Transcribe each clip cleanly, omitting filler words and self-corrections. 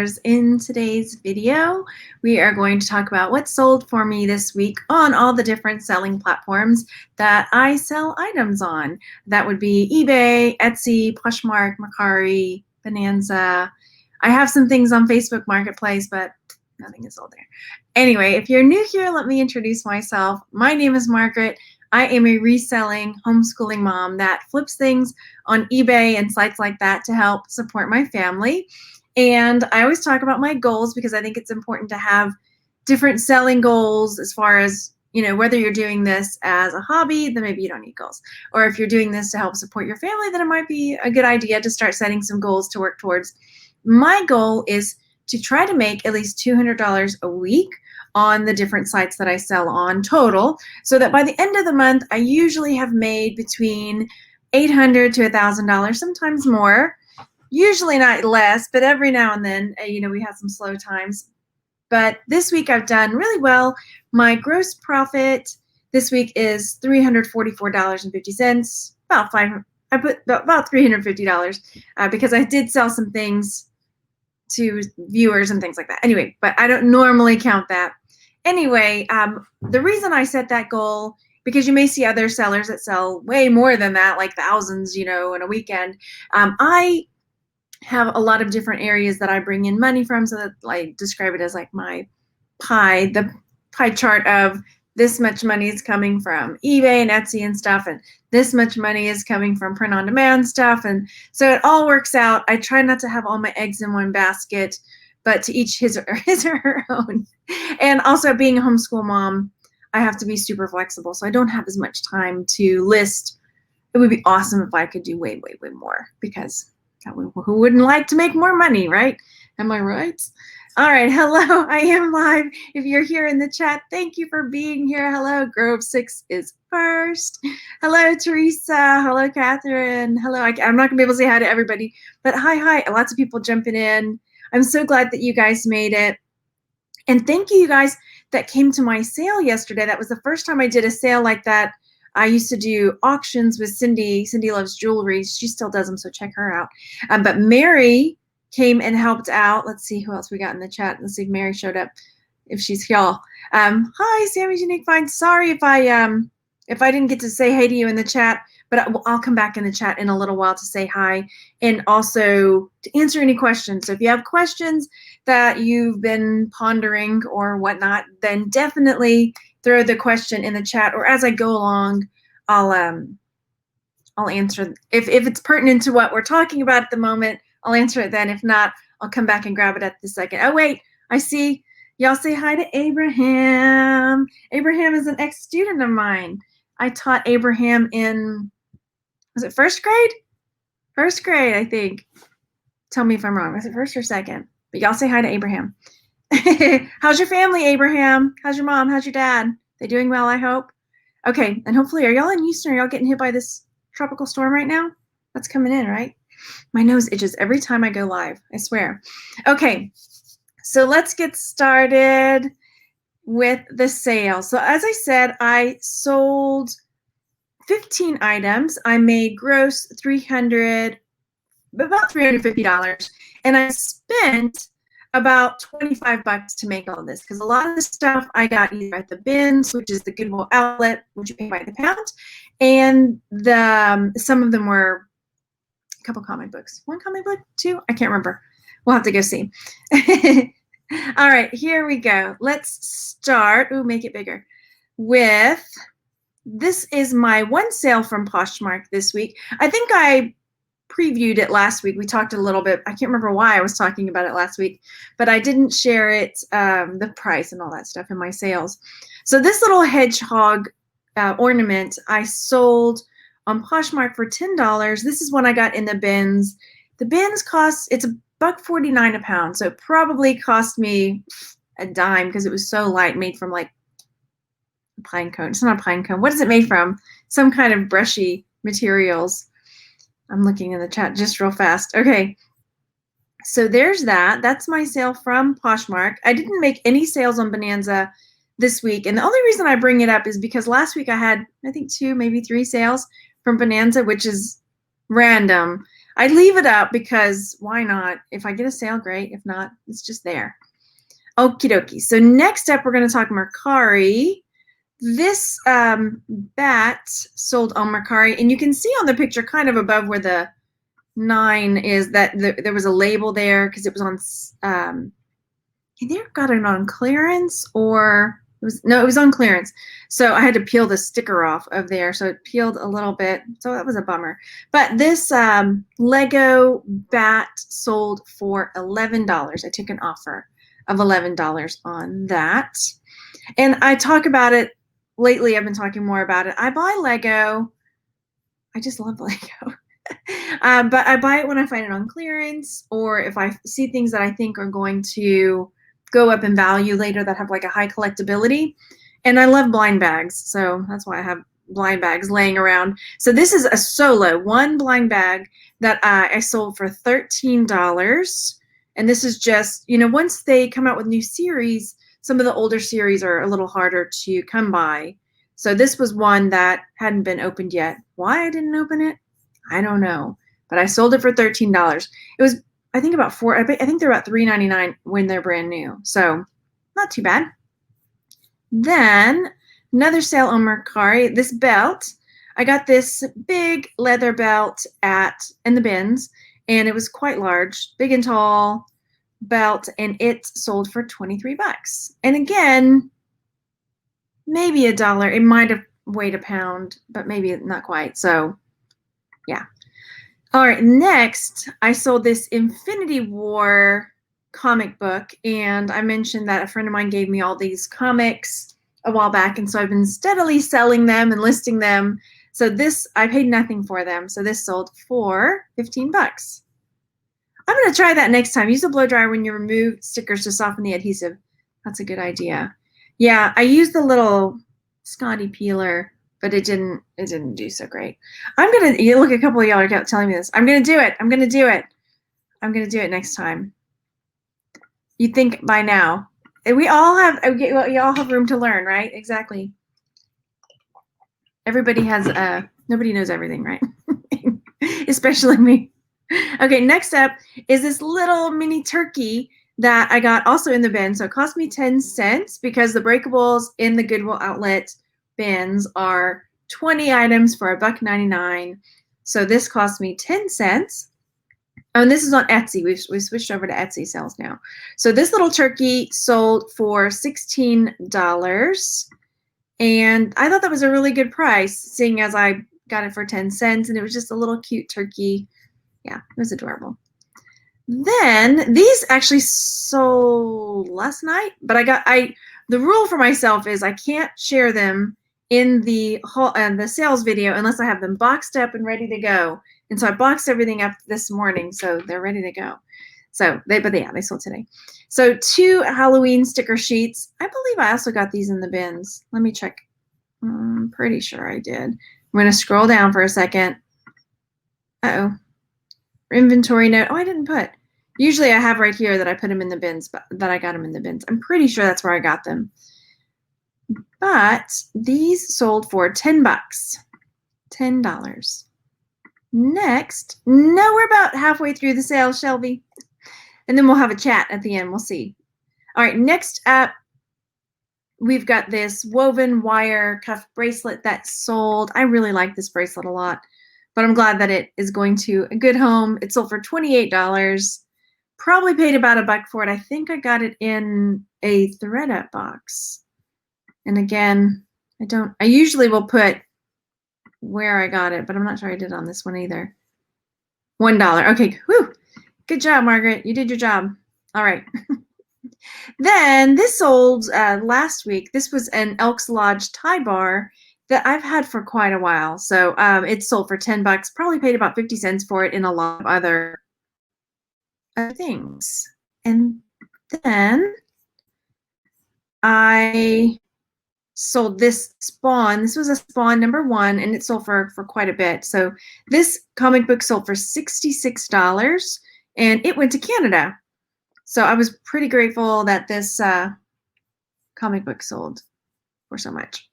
sellers. In today's video, we are going to talk about what sold for me this week on all the different selling platforms that I sell items on. That would be eBay, Etsy, Poshmark, Mercari, Bonanza. I have some things on Facebook Marketplace, but nothing is sold there. Anyway, if you're new here, let me introduce myself. My name is Margaret. I am a reselling homeschooling mom that flips things on eBay and sites like that to help support my family. And I always talk about my goals because I think it's important to have different selling goals as far as, whether you're doing this as a hobby, then maybe you don't need goals. Or if you're doing this to help support your family, then it might be a good idea to start setting some goals to work towards. My goal is to try to make at least $200 a week on the different sites that I sell on total, so that by the end of the month, I usually have made between $800 to $1,000, sometimes more, usually not less, but every now and then, we have some slow times. But this week I've done really well. My gross profit this week is $344.50, I put about $350 because I did sell some things to viewers and things like that. Anyway, but I don't normally count that. Anyway, the reason I set that goal, because you may see other sellers that sell way more than that, like thousands, in a weekend. I have a lot of different areas that I bring in money from, so that I describe it as like my pie, the pie chart of this much money is coming from eBay and Etsy and stuff, and this much money is coming from print-on-demand stuff. And so it all works out. I try not to have all my eggs in one basket, but to each his or her own. And also, being a homeschool mom, I have to be super flexible, so I don't have as much time to list. It would be awesome if I could do way, way, way more, because who wouldn't like to make more money, right? Am I right? All right, hello, I am live. If you're here in the chat, thank you for being here. Hello, Grove 6 is first. Hello, Teresa. Hello, Catherine. Hello, I'm not gonna be able to say hi to everybody, but hi, lots of people jumping in. I'm so glad that you guys made it. And thank you guys that came to my sale yesterday. That was the first time I did a sale like that. I used to do auctions with Cindy. Cindy loves jewelry. She still does them, so check her out. But Mary came and helped out. Let's see who else we got in the chat. Let's see if Mary showed up, if she's here. Hi, Sammy's Unique Find. Sorry if I didn't get to say hey to you in the chat, but I'll come back in the chat in a little while to say hi and also to answer any questions. So if you have questions that you've been pondering or whatnot, then definitely throw the question in the chat, or as I go along, I'll answer. If it's pertinent to what we're talking about at the moment, I'll answer it then. If not, I'll come back and grab it at the second. Oh, wait, I see. Y'all say hi to Abraham. Abraham is an ex-student of mine. I taught Abraham in, was it first grade? First grade, I think. Tell me if I'm wrong. Was it first or second? But y'all say hi to Abraham. How's your family, Abraham? How's your mom? How's your dad? They doing well, I hope? Okay, and hopefully, are y'all in Houston? Are y'all getting hit by this tropical storm right now? That's coming in, right? My nose itches every time I go live, I swear. Okay, so let's get started with the sale. So as I said, I sold 15 items. I made gross about $350, and I spent about $25 to make all of this, because a lot of the stuff I got either at the bins, which is the Goodwill Outlet, which you pay by the pound, and some of them were a couple comic books. One comic book, two? I can't remember. We'll have to go see. All right, here we go. Let's start. Ooh, make it bigger. With, this is my one sale from Poshmark this week. I think I previewed it last week. We talked a little bit. I can't remember why I was talking about it last week, but I didn't share it, the price and all that stuff in my sales. So this little hedgehog ornament I sold on Poshmark for $10. This is one I got in the bins. The bins cost, it's $1.49 a pound, so it probably cost me a dime because it was so light, made from like a pine cone. It's not a pine cone. What is it made from? Some kind of brushy materials. I'm looking in the chat just real fast. Okay, so there's that. That's my sale from Poshmark. I didn't make any sales on Bonanza this week, and the only reason I bring it up is because last week I had, I think, 2, maybe 3 sales from Bonanza, which is random. I leave it up because why not? If I get a sale, great. If not, it's just there. Okie dokie. So next up, we're going to talk Mercari. This bat sold on Mercari, and you can see on the picture kind of above where the 9 is that there was a label there because it was on either got it on clearance or it was on clearance. So I had to peel the sticker off of there. So it peeled a little bit. So that was a bummer. But this Lego bat sold for $11. I took an offer of $11 on that. And I talk about it lately. I've been talking more about it. I buy Lego. I just love Lego. But I buy it when I find it on clearance, or if I see things that I think are going to go up in value later that have like a high collectability. And I love blind bags, so that's why I have blind bags laying around. So this is a solo, one blind bag that I sold for $13. And this is just, you know, once they come out with new series, some of the older series are a little harder to come by. So this was one that hadn't been opened yet. Why I didn't open it, I don't know. But I sold it for $13. It was, I think, about I think they're about $3.99 when they're brand new. So not too bad. Then another sale on Mercari. This belt, I got this big leather belt in the bins, and it was quite large, big and tall belt, and it sold for $23. And again, maybe $1. It might have weighed a pound, but maybe not quite. So yeah. All right, next, I sold this Infinity War comic book, and I mentioned that a friend of mine gave me all these comics a while back, and so I've been steadily selling them and listing them. So this, I paid nothing for them, so this sold for $15. I'm going to try that next time. Use a blow dryer when you remove stickers to soften the adhesive. That's a good idea. Yeah, I used the little Scotty peeler, but it didn't do so great. Look, a couple of y'all are telling me this. I'm gonna do it. I'm gonna do it next time. You'd think by now. We all have room to learn, right? Exactly. Everybody has nobody knows everything, right? Especially me. Okay, next up is this little mini turkey that I got also in the bin. So it cost me 10 cents because the breakables in the Goodwill Outlet Bins are 20 items for $1.99. So this cost me 10 cents. And this is on Etsy. We've switched over to Etsy sales now. So this little turkey sold for $16. And I thought that was a really good price, seeing as I got it for 10 cents and it was just a little cute turkey. Yeah, it was adorable. Then these actually sold last night, but the rule for myself is I can't share them in the sales video unless I have them boxed up and ready to go. And so I boxed everything up this morning, so they're ready to go. So they sold today. So 2 Halloween sticker sheets. I believe I also got these in the bins. Let me check. I'm pretty sure I did. I'm going to scroll down for a second. Uh-oh. Inventory note. Oh, I didn't put. Usually I have right here that I put them in the bins, but that I got them in the bins. I'm pretty sure that's where I got them. But these sold for $10. $10. Next, no, we're about halfway through the sale, Shelby. And then we'll have a chat at the end. We'll see. All right, next up, we've got this woven wire cuff bracelet that sold. I really like this bracelet a lot, but I'm glad that it is going to a good home. It sold for $28. Probably paid about $1 for it. I think I got it in a ThredUp box. And again, I usually will put where I got it, but I'm not sure I did on this one either. $1. Okay, whew. Good job, Margaret. You did your job. All right. Then this sold last week. This was an Elks Lodge tie bar that I've had for quite a while. So it sold for $10. Probably paid about 50 cents for it in a lot of other things. And then I sold this Spawn. This was a Spawn #1, and it sold for quite a bit. So this comic book sold for $66, and it went to Canada. So I was pretty grateful that this comic book sold for so much.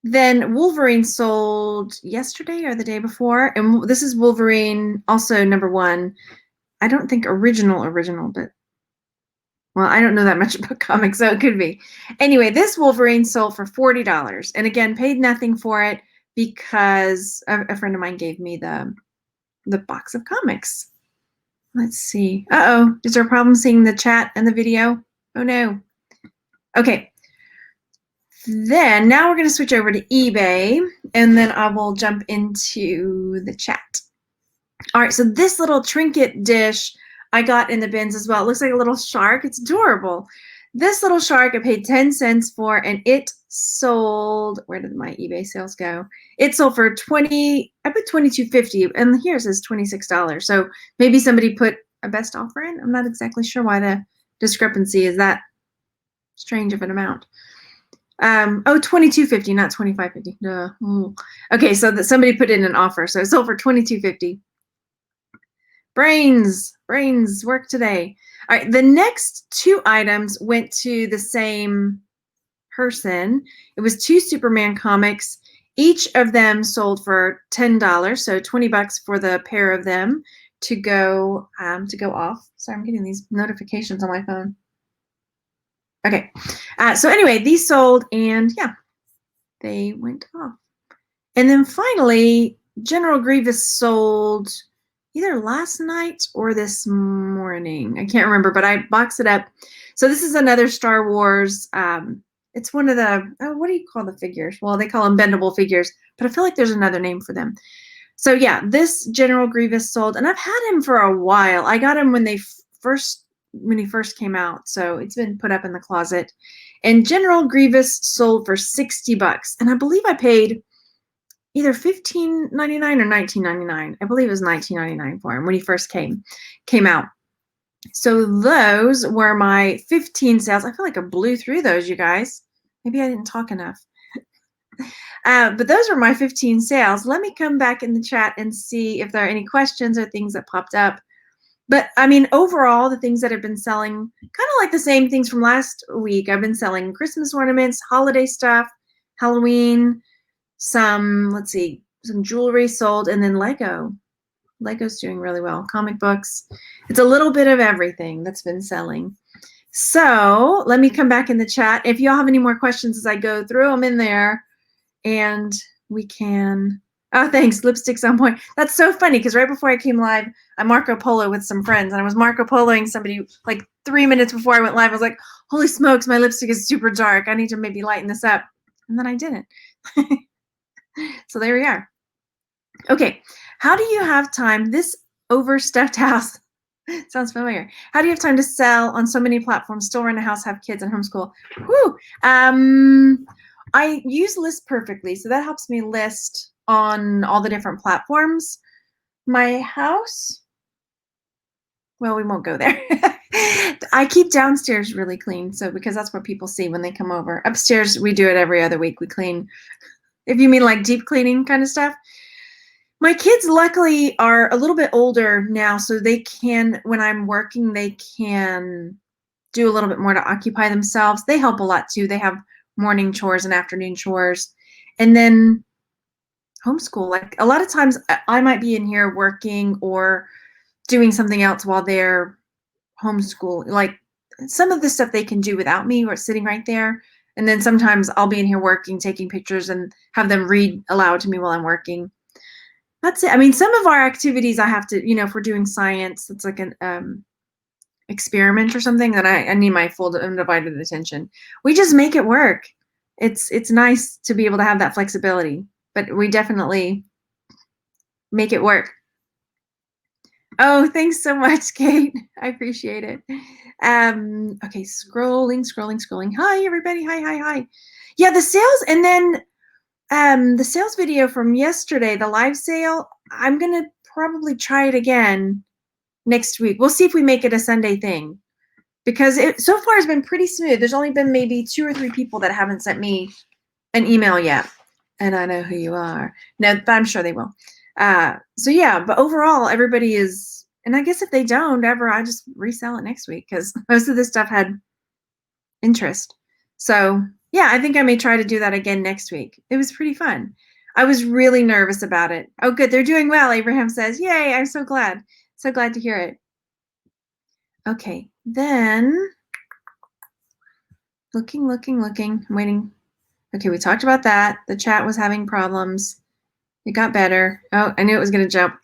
Then Wolverine sold yesterday or the day before, and this is Wolverine, also #1. I don't think original, but well, I don't know that much about comics, so it could be. Anyway, this Wolverine sold for $40, and again, paid nothing for it because a friend of mine gave me the box of comics. Let's see. Uh-oh, is there a problem seeing the chat and the video? Oh no. Okay. Then now we're going to switch over to eBay, and then I will jump into the chat. All right, so this little trinket dish I got in the bins as well. It looks like a little shark. It's adorable. This little shark I paid 10 cents for, and it sold, where did my eBay sales go? It sold for I put $22.50, and here it says $26. So maybe somebody put a best offer in. I'm not exactly sure why the discrepancy is that strange of an amount. Oh, $22.50, not $25.50. Okay, so that somebody put in an offer, so it sold for $22.50. Brains work today. All right, the next 2 items went to the same person. It was 2 Superman comics. Each of them sold for $10, so $20 for the pair of them to go off. Sorry, I'm getting these notifications on my phone. Okay, so anyway, these sold, and yeah, they went off. And then finally, General Grievous sold either last night or this morning. I can't remember, but I boxed it up. So this is another Star Wars. It's one of the, what do you call the figures? Well, they call them bendable figures, but I feel like there's another name for them. So yeah, this General Grievous sold, and I've had him for a while. I got him when he first came out, so it's been put up in the closet. And General Grievous sold for $60, and I believe I paid either $15.99 or $19.99. I believe it was $19.99 for him when he first came out. So those were my 15 sales. I feel like I blew through those, you guys. Maybe I didn't talk enough. But those were my 15 sales. Let me come back in the chat and see if there are any questions or things that popped up. But I mean, overall, the things that have been selling, kind of like the same things from last week. I've been selling Christmas ornaments, holiday stuff, Halloween, some jewelry sold, and then Lego. Lego's doing really well. Comic books. It's a little bit of everything that's been selling. So let me come back in the chat. If y'all have any more questions as I go through them in there, and we can. Oh, thanks. Lipstick's on point. That's so funny because right before I came live, I Marco Polo with some friends, and I was Marco Poloing somebody like 3 minutes before I went live. I was like, holy smokes, my lipstick is super dark. I need to maybe lighten this up. And then I didn't. So there we are. Okay, how do you have time? This overstuffed house sounds familiar. How do you have time to sell on so many platforms, still run a house, have kids, and homeschool? Woo! I use List Perfectly, so that helps me list on all the different platforms. My house, well, we won't go there. I keep downstairs really clean, so because that's what people see when they come over. Upstairs, we do it every other week. We clean. If you mean like deep cleaning kind of stuff. My kids luckily are a little bit older now, so they can, when I'm working, they can do a little bit more to occupy themselves. They help a lot too. They have morning chores and afternoon chores. And then homeschool. Like a lot of times I might be in here working or doing something else while they're homeschool. Like some of the stuff they can do without me or sitting right there. And then sometimes I'll be in here working, taking pictures, and have them read aloud to me while I'm working. That's it. I mean, some of our activities I have to, if we're doing science, it's like an experiment or something, that I need my full undivided attention. We just make it work. It's nice to be able to have that flexibility, but we definitely make it work. Oh, thanks so much, Kate. I appreciate it. Okay, scrolling. Hi, everybody. Hi. Yeah, the sales, and then the sales video from yesterday, the live sale, I'm going to probably try it again next week. We'll see if we make it a Sunday thing, because it so far has been pretty smooth. There's only been maybe 2 or 3 people that haven't sent me an email yet. And I know who you are. No, but I'm sure they will. So yeah, but overall, everybody is, and I guess if they don't ever, I just resell it next week because most of this stuff had interest. So Yeah, I think I may try to do that again next week. It was pretty fun. I was really nervous about it. Oh, good. They're doing well, Abraham says. Yay, I'm so glad. So glad to hear it. Okay, then looking, I'm waiting. Okay, we talked about that. The chat was having problems. It got better. Oh, I knew it was going to jump.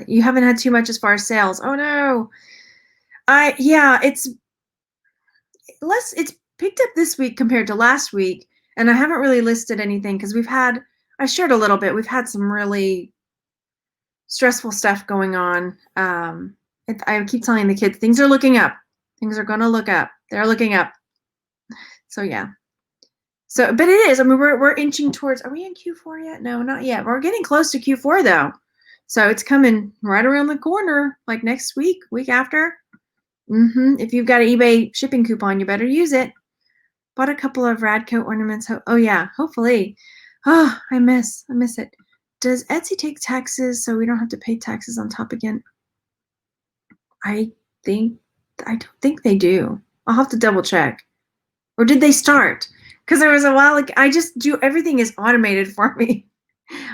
You haven't had too much as far as sales. Oh no. Yeah, it's picked up this week compared to last week, and I haven't really listed anything because I shared a little bit. We've had some really stressful stuff going on. I keep telling the kids things are looking up. Things are going to look up. They're looking up. So yeah. So, but it is. I mean, we're inching towards. Are we in Q4 yet? No, not yet. We're getting close to Q4 though. So it's coming right around the corner, like next week, week after. If you've got an eBay shipping coupon, you better use it. Bought a couple of Radco ornaments. Oh yeah, hopefully. Oh, I miss it. Does Etsy take taxes so we don't have to pay taxes on top again? I don't think they do. I'll have to double check. Or did they start? Because there was a while, like I just do, everything is automated for me.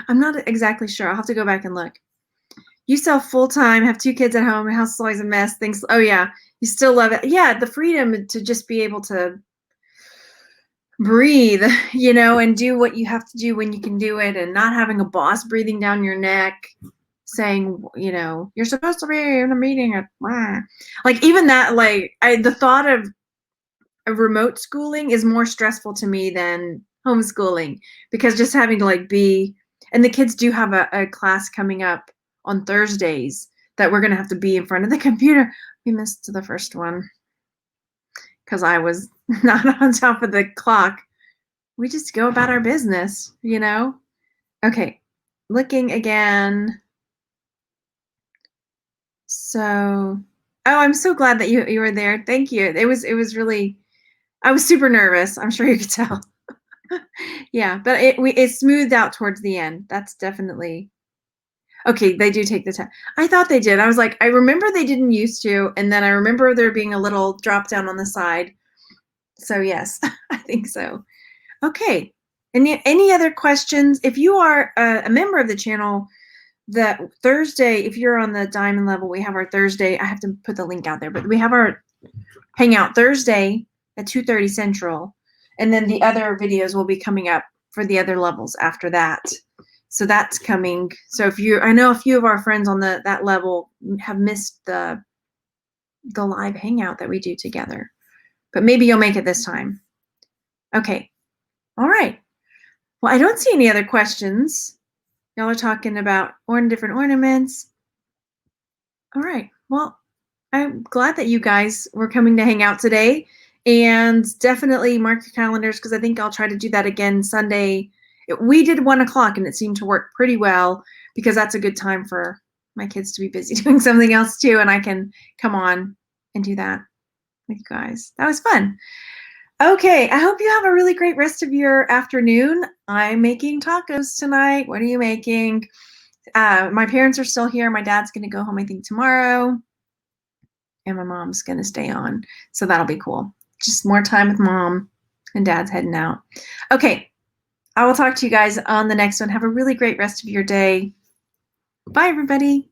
I'm not exactly sure. I'll have to go back and look. You sell full time, have 2 kids at home, your house is always a mess. Things. Oh yeah, you still love it. Yeah, the freedom to just be able to breathe, and do what you have to do when you can do it, and not having a boss breathing down your neck, saying, you're supposed to be in a meeting at, like even that, like the thought of remote schooling is more stressful to me than homeschooling, because just having to and the kids do have a class coming up on Thursdays that we're going to have to be in front of the computer. We missed the first one because I was not on top of the clock. We just go about our business, Okay, looking again. So, oh, I'm so glad that you were there. Thank you. It was really, I was super nervous. I'm sure you could tell. Yeah, but it smoothed out towards the end. That's definitely okay. They do take the time. I thought they did. I was like, I remember they didn't used to, and then I remember there being a little drop down on the side. So yes, I think so. Okay. Any other questions? If you are a member of the channel, that Thursday, if you're on the diamond level, we have our Thursday. I have to put the link out there, but we have our hangout Thursday at 2:30 Central. And then the other videos will be coming up for the other levels after that. So that's coming. So I know a few of our friends on that level have missed the live hangout that we do together, but maybe you'll make it this time. Okay. All right. Well, I don't see any other questions. Y'all are talking about different ornaments. All right. Well, I'm glad that you guys were coming to hang out today, and definitely mark your calendars because I think I'll try to do that again Sunday. We did 1 o'clock and it seemed to work pretty well because that's a good time for my kids to be busy doing something else too, and I can come on and do that with you guys. That was fun. Okay, I hope you have a really great rest of your afternoon. I'm making tacos tonight. What are you making? My parents are still here. My dad's going to go home, I think, tomorrow. And my mom's going to stay on. So that'll be cool. Just more time with mom, and dad's heading out. Okay, I will talk to you guys on the next one. Have a really great rest of your day. Bye, everybody.